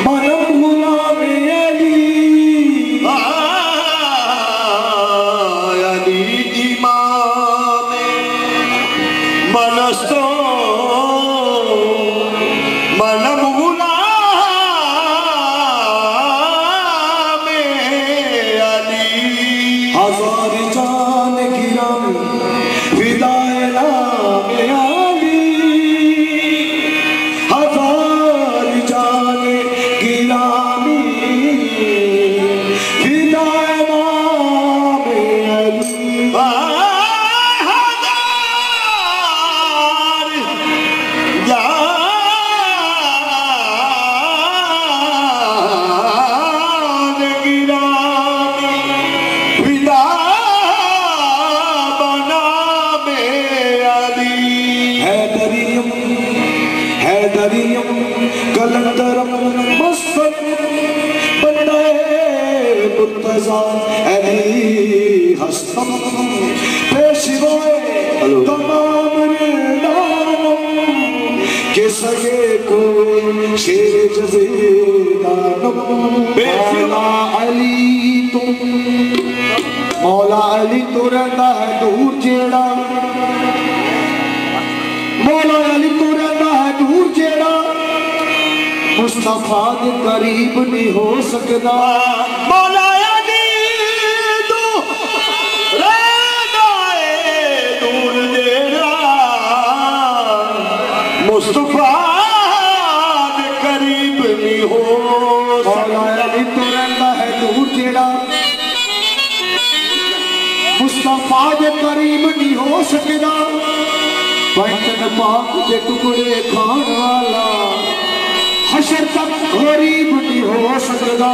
मनम गुलाम अली अली इमाम मनस्तो मनम गुलाम अली हजार जान गिराम विदाए नाम अली हजार जान गिरामी विदाए नाम अली कलंदरम मस्तक बंदे मुर्तजा अली हस्तम पेशवाए तमाम निदानम के सगे को शेर जज़ीदानम मौला अली तुम मौला अली तो रहता है दूर जेड़ा मौला अली तो रहता है दूर जेड़ा मुस्तफा के करीब नहीं हो सकता मौला अली तू रहता है दूर जेड़ा मुस्तफा के करीब नहीं हो मौला अली तो रहता है दूर जेड़ा मुस्तफा के करीब नहीं हो सकता पैतन पाक के टुकड़े खान वाला हशर तक गरीब नहीं हो सकता।